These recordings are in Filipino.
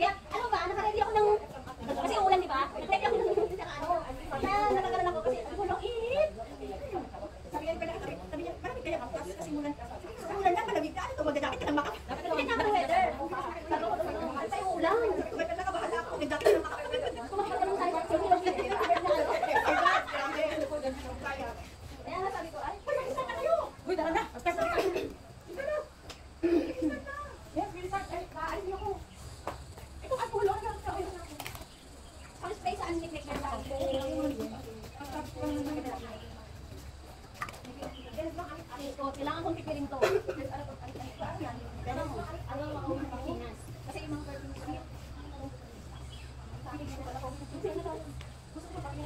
Kaya, ano ba, nakaready ako ng, kasi ulan, di ba? Nakaready ako ng, natagalan ako kasi, ang gulong init. Sabi niya, malamig kaya ako, kasi ulan. Ulan lang, malamig ka, ano ito, magdadakit ka ng makap. Kaya na ang weather. Sabi ko, ano tayo ulan? Nakabahala ako, nagdakit ng makap. Kumakita ka ng tayo, kaya nga sabi ko, ay, palakisan na kayo. Uy, dala na, start na kayo. Yes, bilisan, ay, kaalis niyo ko. Ito ka pulo, ano ako. Ang space, saan nilik na lang. Kailangan kong pipirin to. Kasi yung mga curtains, gusto ko pag may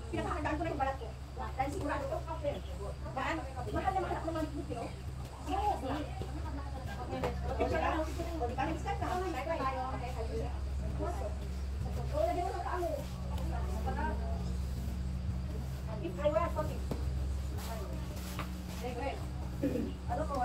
pinakahandaan ko na yung balat ko. Dahil sigurado ko, daan, mahal na mahal naman yung kilo. Ano ko?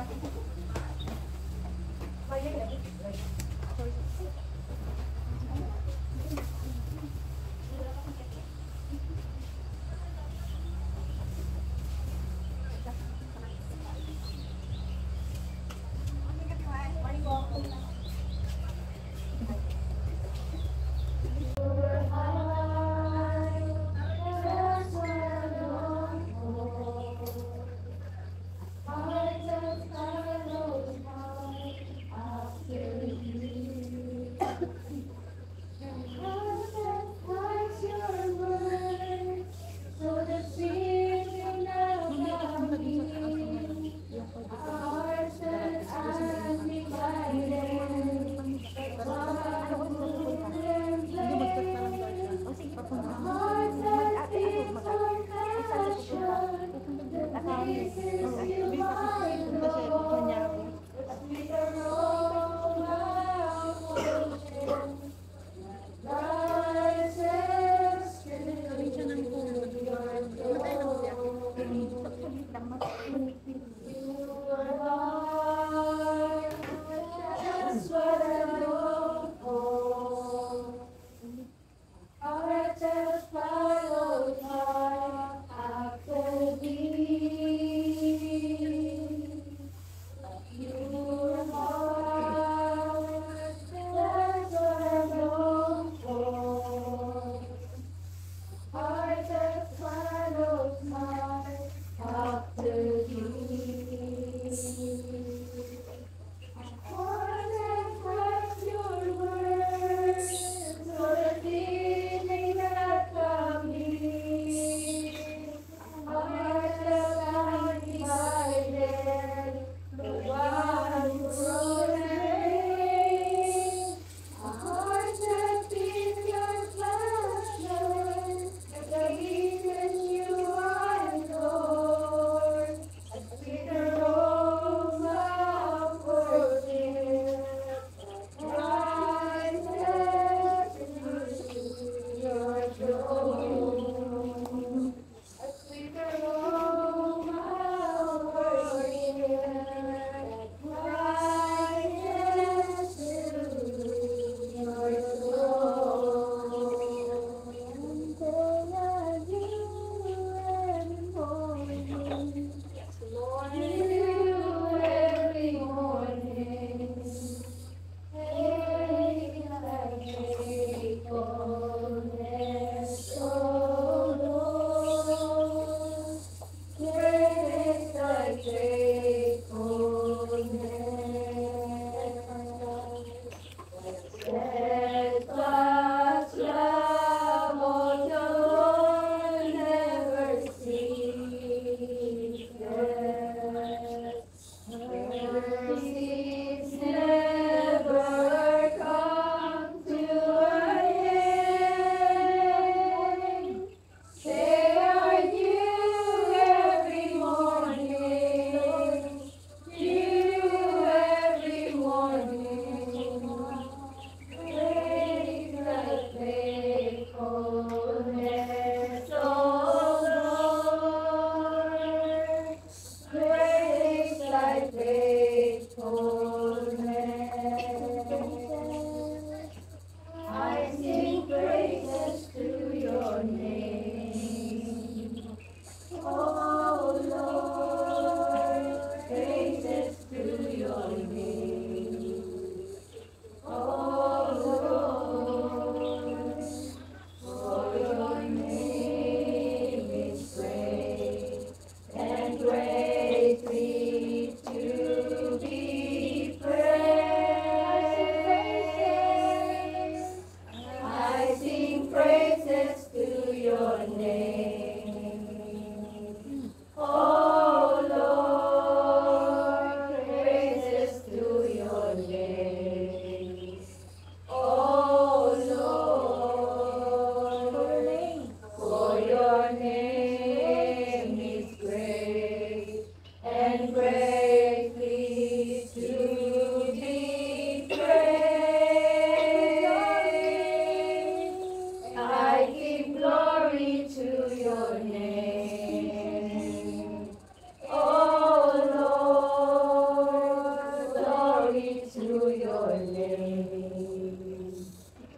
name.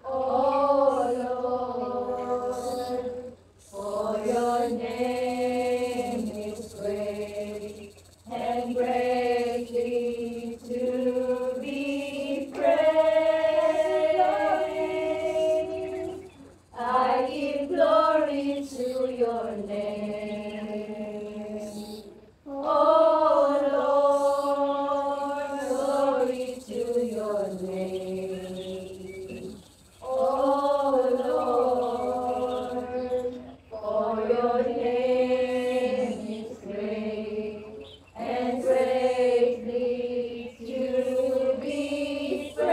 Oh Lord, for your name is great and greatly to be praised. I give glory to your name. Oh Lord, glory to your name. Oh Lord, for your name is great and greatly to be praised.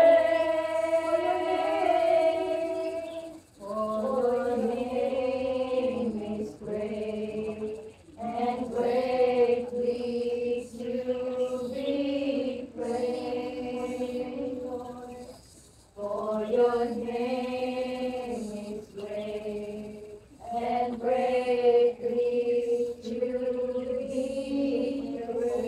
For your name is great and greatly to be praised. For your name is great and greatly to be praised.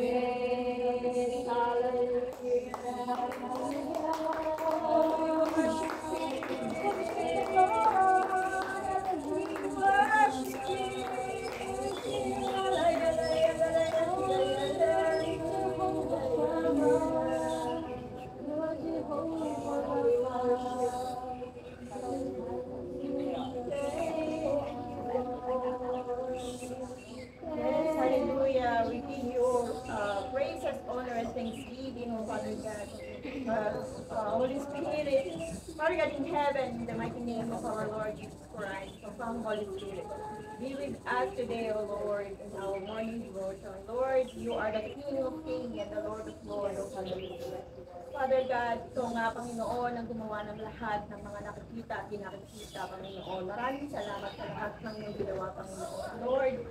Yes, hallelujah. We give you praises, honor, and thanksgiving, O Father God. Holy Spirit, Father God in heaven, in the mighty name of our Lord Jesus Christ, so come, Holy Spirit. Be with us today, O Lord, in our morning devotion. Lord, you are the King of Kings and the Lord of Lords, O Father God. Father God, ito nga, Panginoon, ang gumawa ng lahat ng mga nakikita at dinakikita, Panginoon. Maraming salamat sa lahat ng iyong ginawa, Panginoon. Lord,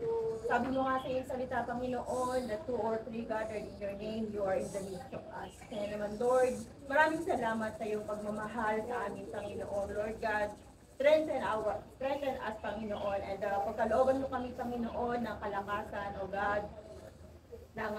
sabi mo nga sa iyong salita, Panginoon, that 2 or 3 gathered in your name, you are in the midst of us. Kaya naman, Lord, maraming salamat sa iyong pagmamahal sa amin, Panginoon. Lord God, strengthen us, Panginoon, and pagkalooban mo kami, Panginoon, ng kalakasan, O God, ng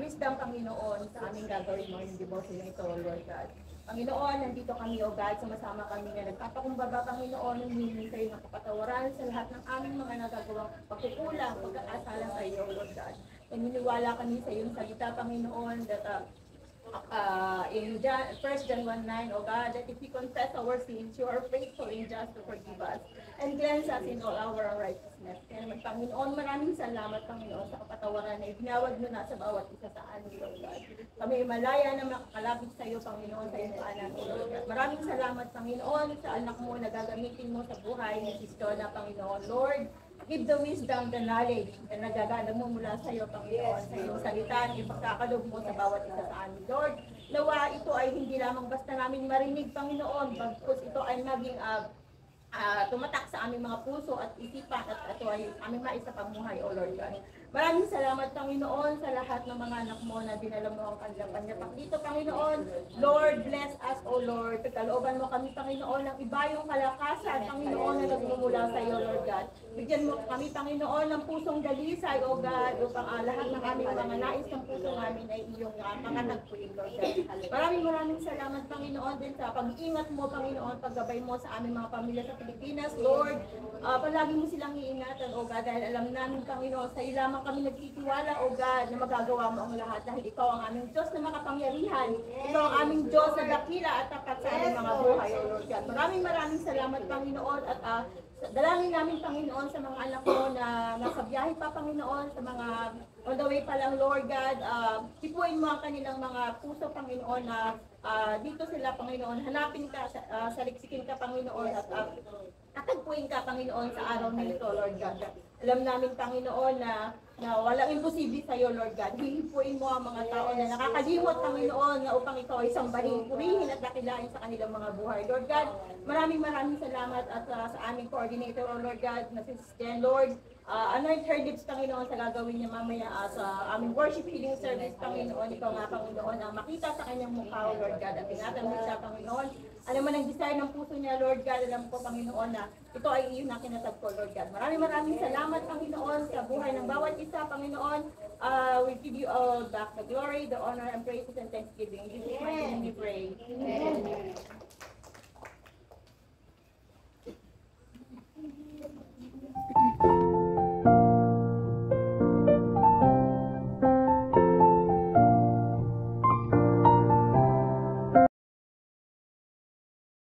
wisdom, Panginoon, sa aming gagawin mo yung devotion na ito, Lord God. Panginoon, nandito kami, O God, sumasama kami na nagpapakumbaba, Panginoon, ng hihingi sa iyo ng kapatawaran sa lahat ng aming mga nagagawang pagkukulang, pagkakasala sa iyo, Lord God. Naniniwala kami sa iyong salita, Panginoon, that in 1 John 1:9, O God, that if we confess our sins, you are faithful and just to forgive us and cleanse us in all our unrighteousness. Kaya naman, Panginoon, maraming salamat, Panginoon, sa kapatawaran na ibinawag mo na sa bawat isa sa amin, Lord God. Kami malaya na makakalapit sa iyo, Panginoon, sa iyong anak, Lord God. Maraming salamat, Panginoon, sa anak mo na gagamitin mo sa buhay ni Sistona, Panginoon. Lord, give the wisdom, the knowledge na nagagana mo mula sa iyo, Panginoon, sa iyong salita, yung pagkakalog mo sa bawat isa sa amin. Lord, nawa ito ay hindi lamang basta namin marinig, Panginoon, bagkus ito ay maging tumatak sa aming mga puso at isipan at ito ay aming maisapamuhay, O Lord God. Maraming salamat, Panginoon, sa lahat ng mga anak mo na dinala mo ang kanilang panyapak dito, Panginoon. Lord, bless us, O Lord. Pagkalooban mo kami, Panginoon, ng ibayong kalakasan, Panginoon, na nagmumula sa iyo, Lord God. Bigyan mo kami, Panginoon, ng pusong dalisay, O God, upang lahat ng aming mga nais ng puso namin ay iyong mga nagpuin, Lord God. Maraming salamat, Panginoon, din sa pag-iingat mo, Panginoon, paggabay mo sa aming mga pamilya sa Pilipinas, Lord. Palagi mo silang iingatan, O God, dahil alam namin, Panginoon, sa iyo lamang kami nagtitiwala, O God, na magagawa mo ang lahat dahil ikaw ang aming Diyos na makapangyarihan. Ikaw ang aming Diyos na dakila at tapat sa aming mga buhay, O Lord God. Maraming salamat, Panginoon, at dalangin namin, Panginoon, sa mga anak ko na nasa biyahe pa, Panginoon, sa mga on the way pa lang, Lord God. Tipuin mo ang kanilang mga puso, Panginoon, na dito sila, Panginoon. Hanapin ka, saliksikin ka, Panginoon, at tatagpuin ka, Panginoon, sa araw na ito, Lord God. Alam namin, Panginoon, na walang imposible sa iyo, Lord God. Hihipuin mo ang mga tao na nakakalimot, Panginoon, na upang ikaw ay sambahin, purihin at dakilain sa kanilang mga buhay. Lord God, maraming salamat at sa aming coordinator, O Lord God, na si Jen, Lord. anoint her lips, Panginoon, sa gagawin niya mamaya sa aming worship healing service, Panginoon. Ikaw nga, Panginoon, ang makita sa kanyang mukha, O Lord God, at ingatan mo siya, Panginoon. Alam mo ang desire ng puso niya, Lord God. Alam ko, Panginoon, na ito ay iyon na kinatag ko, Lord God. Maraming salamat, Panginoon, sa buhay ng bawat isa, Panginoon. We give you all back the glory, the honor, and praises and thanksgiving. In Jesus' mighty name we pray.